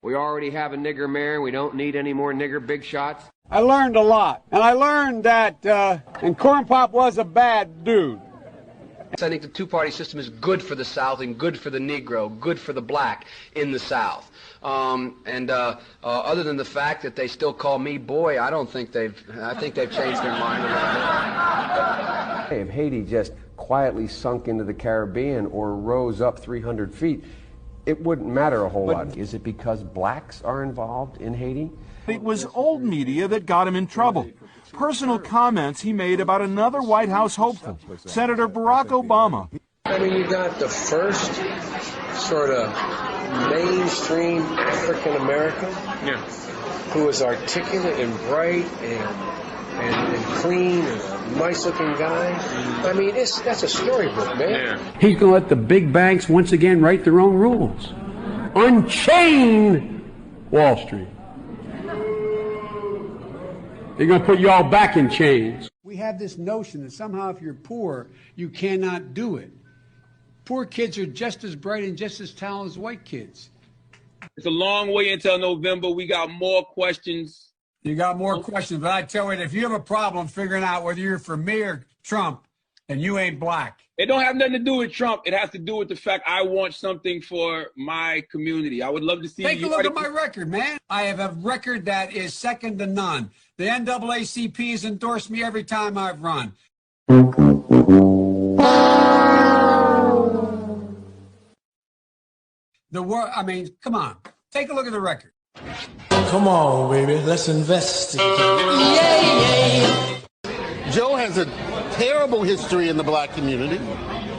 We already have a nigger mayor, and we don't need any more nigger big shots. I learned a lot, and I learned that and Corn Pop was a bad dude. I think the two-party system is good for the South and good for the Negro, good for the black in the South. Other than the fact that they still call me boy, I think they've changed their mind a little bit. If Haiti just quietly sunk into the Caribbean or rose up 300 feet, it wouldn't matter a whole lot. Is it because blacks are involved in Haiti? It was old media that got him in trouble. Personal comments he made about another White House hopeful, Senator Barack Obama. I mean, you got the first sort of mainstream African American who is articulate and bright and clean and a nice-looking guy. I mean, that's a storybook, man. He's going to let the big banks once again write their own rules. Unchain Wall Street. They're going to put you all back in chains. We have this notion that somehow if you're poor, you cannot do it. Poor kids are just as bright and just as talented as white kids. It's a long way until November. We got more questions. You got more questions, but I tell you, if you have a problem figuring out whether you're for me or Trump, and you ain't black. It don't have nothing to do with Trump. It has to do with the fact I want something for my community. I would love to see Take a look at my record, man. I have a record that is second to none. The NAACP has endorsed me every time I've run. Come on. Take a look at the record. Come on, baby. Let's investigate. Joe has a terrible history in the black community,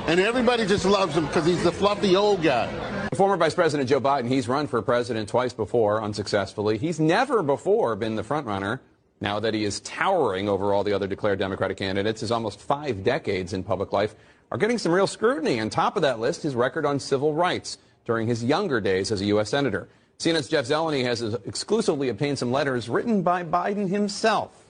and everybody just loves him because he's the fluffy old guy. Former Vice President Joe Biden, he's run for president twice before, unsuccessfully. He's never before been the front runner. Now that he is towering over all the other declared Democratic candidates, his almost 5 decades in public life are getting some real scrutiny. On top of that list, his record on civil rights during his younger days as a U.S. Senator. CNN's Jeff Zeleny has exclusively obtained some letters written by Biden himself.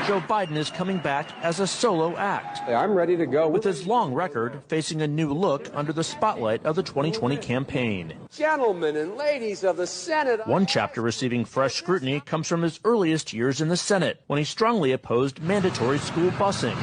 Joe Biden is coming back as a solo act. I'm ready to go. With his long record facing a new look under the spotlight of the 2020 campaign. Gentlemen and ladies of the Senate. One chapter receiving fresh scrutiny comes from his earliest years in the Senate, when he strongly opposed mandatory school busing.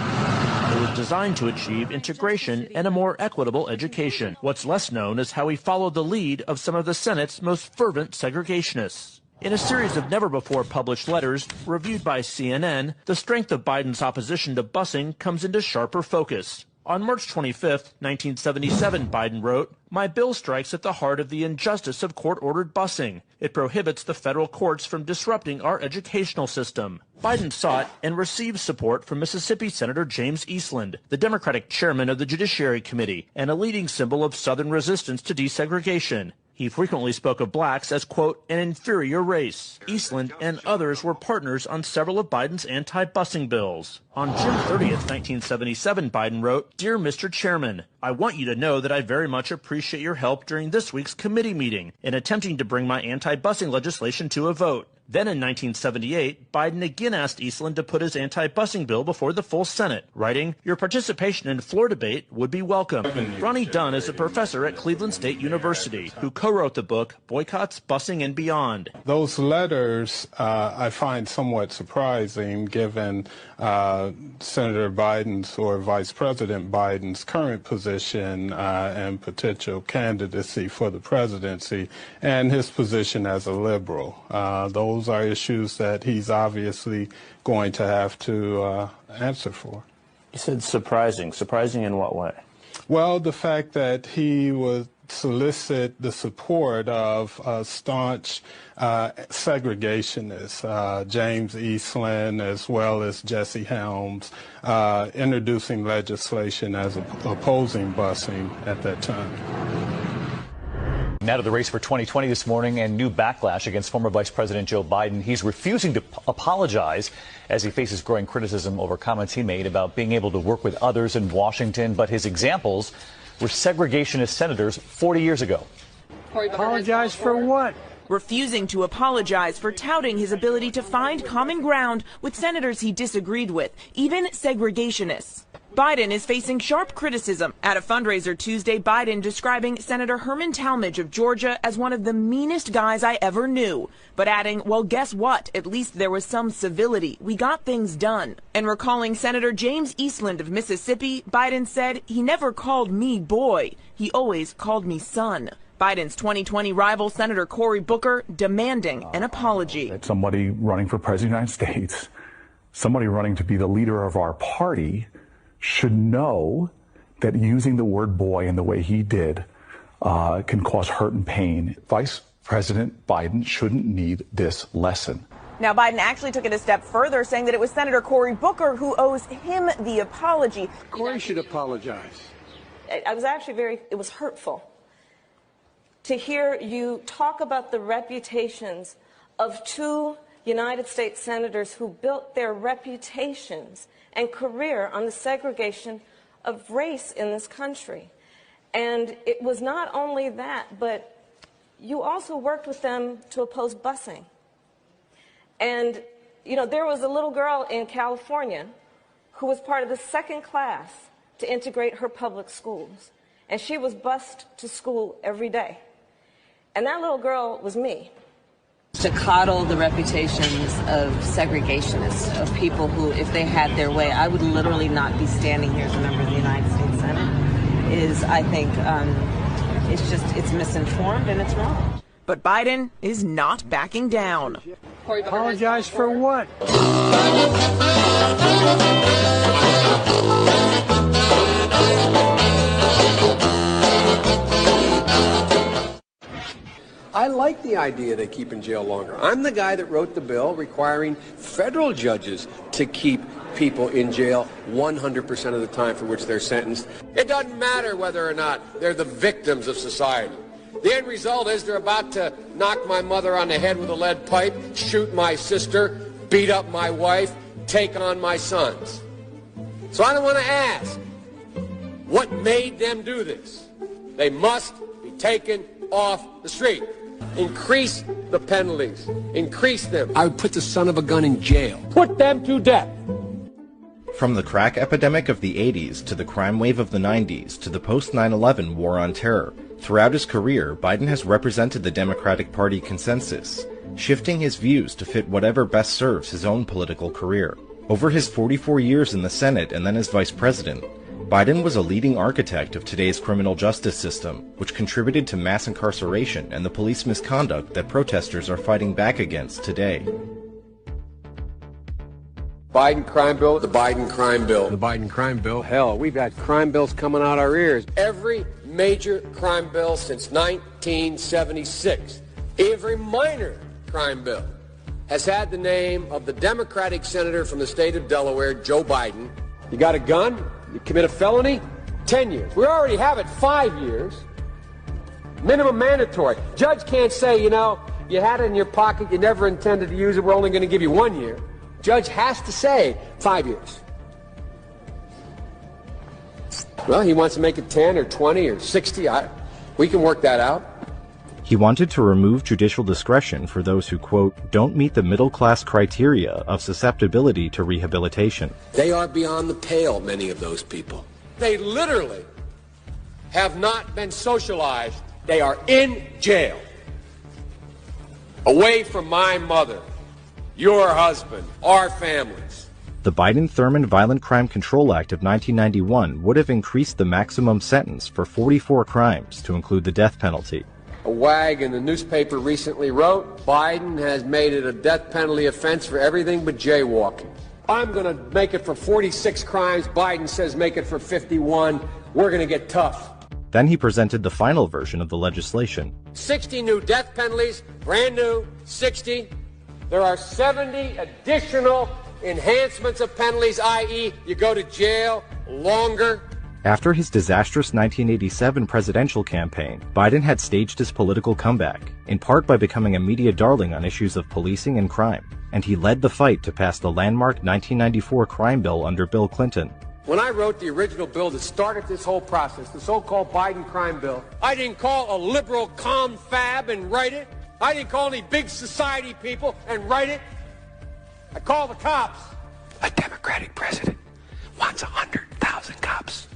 It was designed to achieve integration and a more equitable education. What's less known is how he followed the lead of some of the Senate's most fervent segregationists. In a series of never-before-published letters reviewed by CNN, the strength of Biden's opposition to busing comes into sharper focus. On March 25, 1977, Biden wrote, "My bill strikes at the heart of the injustice of court-ordered busing. It prohibits the federal courts from disrupting our educational system." Biden sought and received support from Mississippi Senator James Eastland, the Democratic chairman of the Judiciary Committee and a leading symbol of Southern resistance to desegregation. He frequently spoke of blacks as, quote, an inferior race. Eastland and others were partners on several of Biden's anti-busing bills. On June 30th, 1977, Biden wrote, "Dear Mr. Chairman, I want you to know that I very much appreciate your help during this week's committee meeting in attempting to bring my anti-busing legislation to a vote." Then in 1978, Biden again asked Eastland to put his anti-busing bill before the full Senate, writing, "Your participation in floor debate would be welcome." Ronnie Dunn is a professor at Cleveland State University who co-wrote the book Boycotts, Busing, and Beyond. Those letters I find somewhat surprising given Senator Biden's or Vice President Biden's current position and potential candidacy for the presidency and his position as a liberal. Those are issues that he's obviously going to have to answer for. You said surprising. Surprising in what way? Well, the fact that he would solicit the support of staunch segregationists, James Eastland as well as Jesse Helms, introducing legislation as opposing busing at that time. Now to the race for 2020 this morning and new backlash against former Vice President Joe Biden. He's refusing to apologize as he faces growing criticism over comments he made about being able to work with others in Washington. But his examples were segregationist senators 40 years ago. Apologize for what? refusing to apologize for touting his ability to find common ground with senators he disagreed with, even segregationists. Biden is facing sharp criticism. At a fundraiser Tuesday, Biden describing Senator Herman Talmadge of Georgia as one of the meanest guys I ever knew, but adding, well, guess what? At least there was some civility. We got things done. And recalling Senator James Eastland of Mississippi, Biden said, he never called me boy. He always called me son. Biden's 2020 rival, Senator Cory Booker, demanding an apology. Somebody running for president of the United States, somebody running to be the leader of our party, should know that using the word boy in the way he did can cause hurt and pain. Vice President Biden shouldn't need this lesson. Now, Biden actually took it a step further, saying that it was Senator Cory Booker who owes him the apology. Cory should apologize. It was hurtful to hear you talk about the reputations of two United States senators who built their reputations and career on the segregation of race in this country. And it was not only that, but you also worked with them to oppose busing. And, you know, there was a little girl in California who was part of the second class to integrate her public schools. And she was bused to school every day. And that little girl was me. To coddle the reputations of segregationists, of people who, if they had their way, I would literally not be standing here as a member of the United States Senate, is, I think, it's misinformed and it's wrong. But Biden is not backing down. Apologize for what? I like the idea they keep in jail longer. I'm the guy that wrote the bill requiring federal judges to keep people in jail 100% of the time for which they're sentenced. It doesn't matter whether or not they're the victims of society. The end result is they're about to knock my mother on the head with a lead pipe, shoot my sister, beat up my wife, take on my sons. So I don't want to ask, what made them do this? They must be taken off the street. Increase the penalties. Increase them. I would put the son of a gun in jail. Put them to death. From the crack epidemic of the 80s to the crime wave of the 90s to the post-9/11 war on terror, throughout his career, Biden has represented the Democratic Party consensus, shifting his views to fit whatever best serves his own political career. Over his 44 years in the Senate and then as vice president, Biden was a leading architect of today's criminal justice system, which contributed to mass incarceration and the police misconduct that protesters are fighting back against today. Biden crime bill, the Biden crime bill. The Biden crime bill. Hell, we've had crime bills coming out our ears. Every major crime bill since 1976, every minor crime bill has had the name of the Democratic senator from the state of Delaware, Joe Biden. You got a gun? You commit a felony? 10 years. We already have it 5 years. Minimum mandatory. Judge can't say, you know, you had it in your pocket, you never intended to use it, we're only going to give you 1 year. Judge has to say 5 years. Well, he wants to make it 10 or 20 or 60. We can work that out. He wanted to remove judicial discretion for those who, quote, don't meet the middle-class criteria of susceptibility to rehabilitation. They are beyond the pale, many of those people. They literally have not been socialized. They are in jail. Away from my mother, your husband, our families. The Biden-Thurmond Violent Crime Control Act of 1991 would have increased the maximum sentence for 44 crimes to include the death penalty. A wag in the newspaper recently wrote, Biden has made it a death penalty offense for everything but jaywalking. I'm going to make it for 46 crimes. Biden says make it for 51. We're going to get tough. Then he presented the final version of the legislation. 60 new death penalties, brand new, 60. There are 70 additional enhancements of penalties, i.e. you go to jail longer. After his disastrous 1987 presidential campaign, Biden had staged his political comeback, in part by becoming a media darling on issues of policing and crime, and he led the fight to pass the landmark 1994 crime bill under Bill Clinton. When I wrote the original bill that started this whole process, the so-called Biden crime bill, I didn't call a liberal confab and write it. I didn't call any big society people and write it. I called the cops. A Democratic president wants 100,000 cops.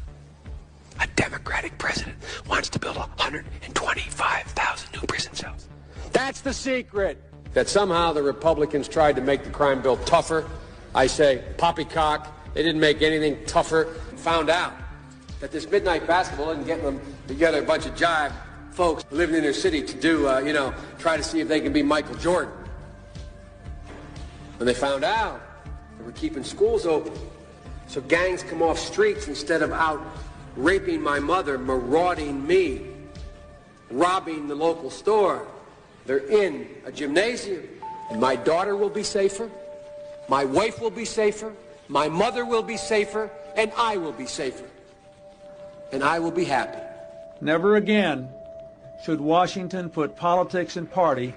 A Democratic president wants to build 125,000 new prison cells. That's the secret. That somehow the Republicans tried to make the crime bill tougher. I say, poppycock. They didn't make anything tougher. Found out that this midnight basketball isn't getting them together, a bunch of jive folks living in their city to do, try to see if they can be Michael Jordan. When they found out, they were keeping schools open. So gangs come off streets instead of out raping my mother, marauding me, robbing the local store. They're in a gymnasium. And my daughter will be safer. My wife will be safer. My mother will be safer. And I will be safer. And I will be happy. Never again should Washington put politics and party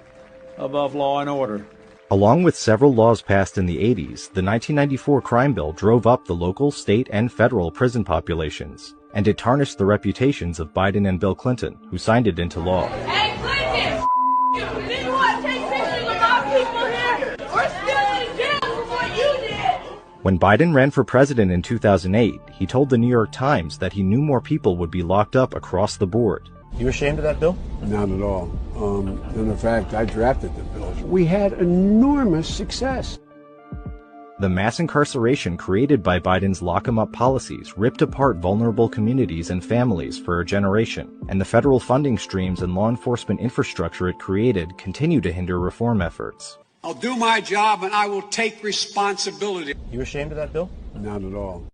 above law and order. Along with several laws passed in the 80s, the 1994 crime bill drove up the local, state, and federal prison populations, and it tarnished the reputations of Biden and Bill Clinton, who signed it into law. Hey, Clinton! You didn't want to take pictures of our people here! We're still in jail for what you did! When Biden ran for president in 2008, he told the New York Times that he knew more people would be locked up across the board. You ashamed of that bill? Not at all. In fact, I drafted the bill. We had enormous success. The mass incarceration created by Biden's lock-em-up policies ripped apart vulnerable communities and families for a generation, and the federal funding streams and law enforcement infrastructure it created continue to hinder reform efforts. I'll do my job and I will take responsibility. You ashamed of that bill? Not at all.